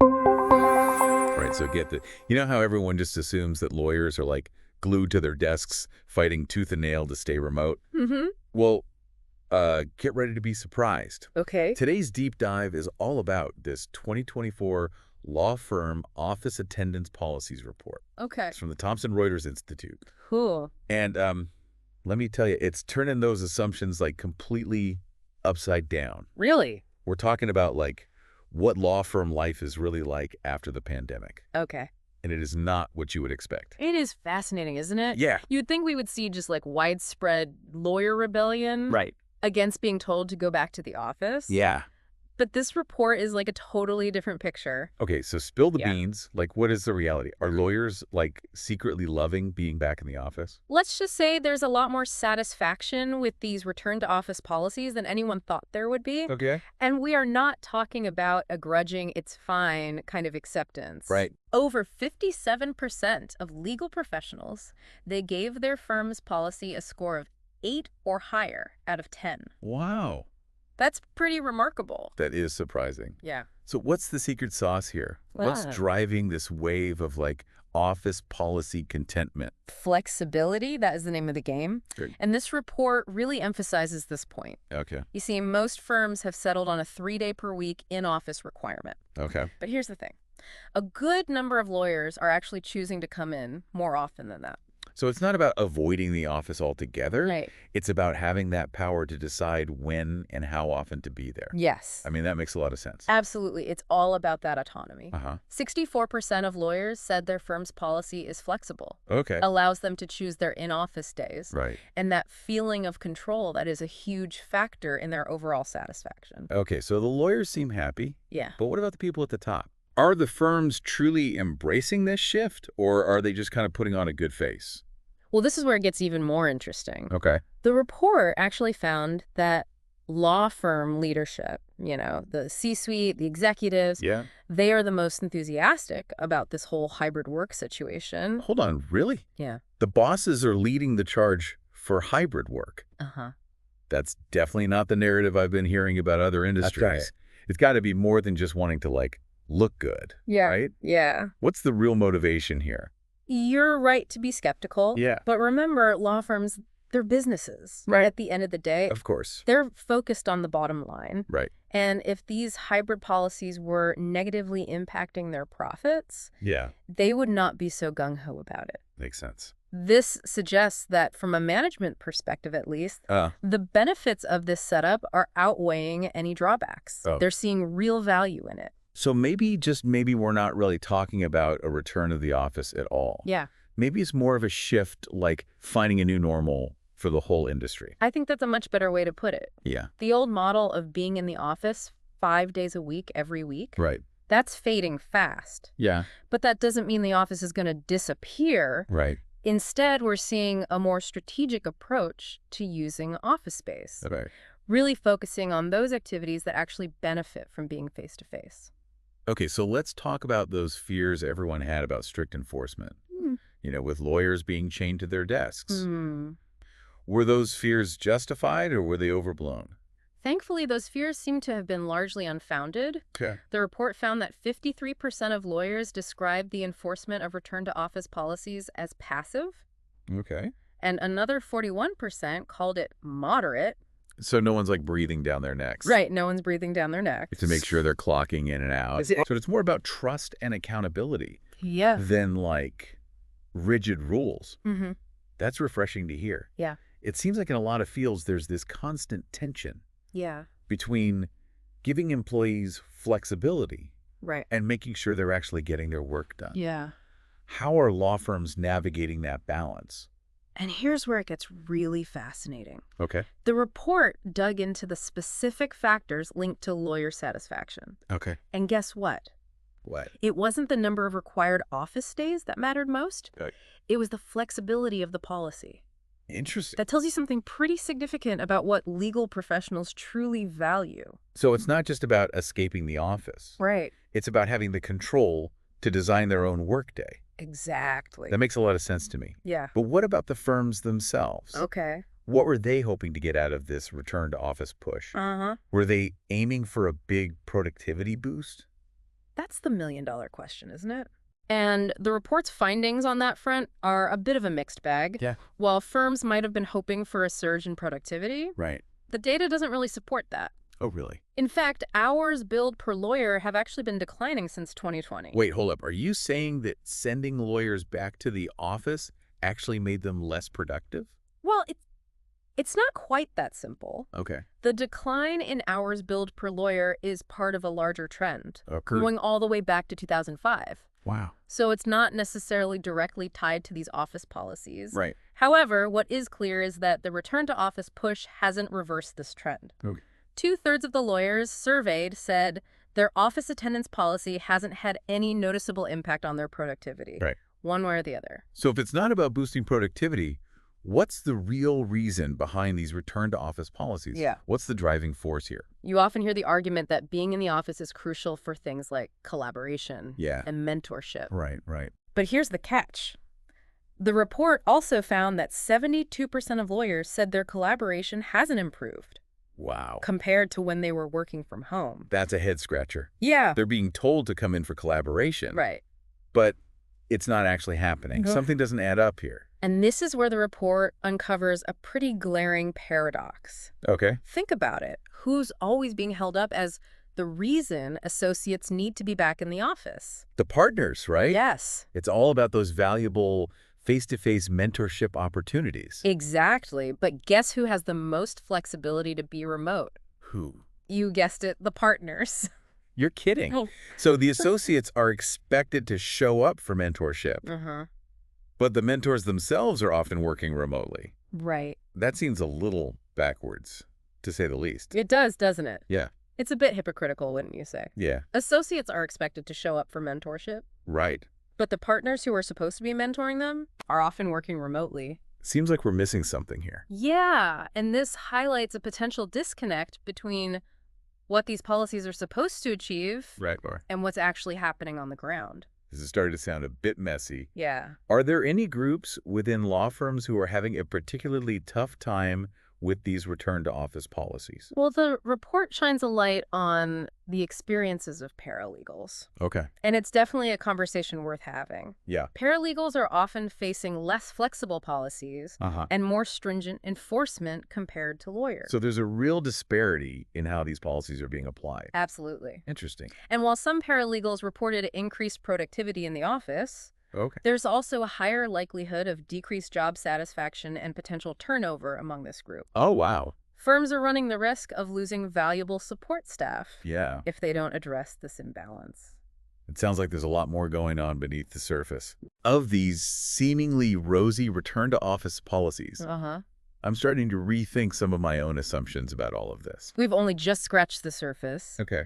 Right, so get the, you know how everyone just assumes that lawyers are like glued to their desks fighting tooth and nail to stay remote? Mm-hmm. Well, get ready to be surprised. Okay. Today's deep dive is all about this 2024 law firm office attendance policies report. Okay. It's from the Thomson Reuters Institute. Cool. And let me tell you, it's turning those assumptions like completely upside down. Really? We're talking about like what law firm life is really like after the pandemic. Okay. And it is not what you would expect. It is fascinating, isn't it? Yeah. You'd think we would see just like widespread lawyer rebellion Right. against being told to go back to the office. Yeah. But this report is like a totally different picture. Okay, so spill the Yeah. beans. Like, what is the reality? Are lawyers, like, secretly loving being back in the office? Let's just say there's a lot more satisfaction with these return-to-office policies than anyone thought there would be. Okay. And we are not talking about a grudging, it's fine kind of acceptance. Right. Over 57% of legal professionals, they gave their firm's policy a score of 8 or higher out of 10. Wow. That's pretty remarkable. That is surprising. Yeah. So what's the secret sauce here? What's driving this wave of, like, office policy contentment? Flexibility, that is the name of the game. Good. And this report really emphasizes this point. Okay. You see, most firms have settled on a 3-day-per-week in-office requirement. Okay. But here's the thing. A good number of lawyers are actually choosing to come in more often than that. So it's not about avoiding the office altogether. Right. It's about having that power to decide when and how often to be there. Yes. I mean, that makes a lot of sense. Absolutely. It's all about that autonomy. Uh-huh. 64% of lawyers said their firm's policy is flexible. Okay. Allows them to choose their in-office days. Right. And that feeling of control, that is a huge factor in their overall satisfaction. Okay, so the lawyers seem happy. Yeah. But what about the people at the top? Are the firms truly embracing this shift, or are they just kind of putting on a good face? Well, this is where it gets even more interesting. Okay. The report actually found that law firm leadership, the C-suite, the executives, Yeah. they are the most enthusiastic about this whole hybrid work situation. Hold on, really? Yeah. The bosses are leading the charge for hybrid work. Uh-huh. That's definitely not the narrative I've been hearing about other industries. right. It's got to be more than just wanting to, like, look good. Yeah. Right? Yeah. What's the real motivation here? You're right to be skeptical. Yeah. But remember, law firms, they're businesses. Right. At the end of the day, Of course. they're focused on the bottom line. Right. And if these hybrid policies were negatively impacting their profits, Yeah. they would not be so gung-ho about it. Makes sense. This suggests that from a management perspective, at least, the benefits of this setup are outweighing any drawbacks. Oh. They're seeing real value in it. So maybe, just maybe, we're not really talking about a return of the office at all. Yeah. Maybe it's more of a shift, like finding a new normal for the whole industry. I think that's a much better way to put it. Yeah. The old model of being in the office 5 days a week, every week, Right. that's fading fast. Yeah. But that doesn't mean the office is going to disappear. Right. Instead, we're seeing a more strategic approach to using office space, Right. really focusing on those activities that actually benefit from being face-to-face. Okay, so let's talk about those fears everyone had about strict enforcement, with lawyers being chained to their desks. Were those fears justified, or were they overblown? Thankfully, those fears seem to have been largely unfounded. Okay. The report found that 53% of lawyers described the enforcement of return-to-office policies as passive, Okay. and another 41% called it moderate. So no one's, like, breathing down their necks. Right, no one's breathing down their neck. To make sure they're clocking in and out. Is it- So it's more about trust and accountability Yeah. than, like, rigid rules. Mm-hmm. That's refreshing to hear. Yeah. It seems like in a lot of fields there's this constant tension Yeah. between giving employees flexibility Right. and making sure they're actually getting their work done. Yeah. How are law firms navigating that balance? And here's where it gets really fascinating. Okay. The report dug into the specific factors linked to lawyer satisfaction. Okay. And guess what? What? It wasn't the number of required office days that mattered most. Right. It was the flexibility of the policy. Interesting. That tells you something pretty significant about what legal professionals truly value. So it's not just about escaping the office. Right. It's about having the control to design their own workday. Exactly. That makes a lot of sense to me. Yeah. But what about the firms themselves? Okay. What were they hoping to get out of this return to office push? Uh-huh. Were they aiming for a big productivity boost? That's the million-dollar question, isn't it? And the report's findings on that front are a bit of a mixed bag. Yeah. While firms might have been hoping for a surge in productivity, Right. the data doesn't really support that. Oh, really? In fact, hours billed per lawyer have actually been declining since 2020. Wait, hold up. Are you saying that sending lawyers back to the office actually made them less productive? Well, it's not quite that simple. Okay. The decline in hours billed per lawyer is part of a larger trend, Occurred. going all the way back to 2005. Wow. So it's not necessarily directly tied to these office policies. Right. However, what is clear is that the return to office push hasn't reversed this trend. Okay. 2/3 of the lawyers surveyed said their office attendance policy hasn't had any noticeable impact on their productivity, Right. one way or the other. So if it's not about boosting productivity, what's the real reason behind these return-to-office policies? Yeah. What's the driving force here? You often hear the argument that being in the office is crucial for things like collaboration Yeah. and mentorship. Right, right. But here's the catch. The report also found that 72% of lawyers said their collaboration hasn't improved Wow. compared to when they were working from home. That's a head-scratcher. Yeah. They're being told to come in for collaboration, Right. but it's not actually happening. Ugh. Something doesn't add up here. And this is where the report uncovers a pretty glaring paradox. Okay. Think about it. Who's always being held up as the reason associates need to be back in the office? The partners, right? Yes. It's all about those valuable face-to-face mentorship opportunities. Exactly. But guess who has the most flexibility to be remote? Who? You guessed it, the partners. You're kidding. Oh. So the associates are expected to show up for mentorship, Uh-huh. but the mentors themselves are often working remotely. Right. That seems a little backwards, to say the least. It does, doesn't it? Yeah. It's a bit hypocritical, wouldn't you say? Yeah. Associates are expected to show up for mentorship, Right. but the partners who are supposed to be mentoring them are often working remotely. Seems like we're missing something here. Yeah, and this highlights a potential disconnect between what these policies are supposed to achieve Right, Laura. and what's actually happening on the ground. This is starting to sound a bit messy. Yeah. Are there any groups within law firms who are having a particularly tough time with these return-to-office policies? Well, the report shines a light on the experiences of paralegals. Okay. And it's definitely a conversation worth having. Yeah. Paralegals are often facing less flexible policies Uh-huh. and more stringent enforcement compared to lawyers. So there's a real disparity in how these policies are being applied. Absolutely. Interesting. And while some paralegals reported increased productivity in the office, Okay. there's also a higher likelihood of decreased job satisfaction and potential turnover among this group. Oh, wow. Firms are running the risk of losing valuable support staff Yeah. if they don't address this imbalance. It sounds like there's a lot more going on beneath the surface. Of these seemingly rosy return-to-office policies, Uh-huh. I'm starting to rethink some of my own assumptions about all of this. We've only just scratched the surface. Okay.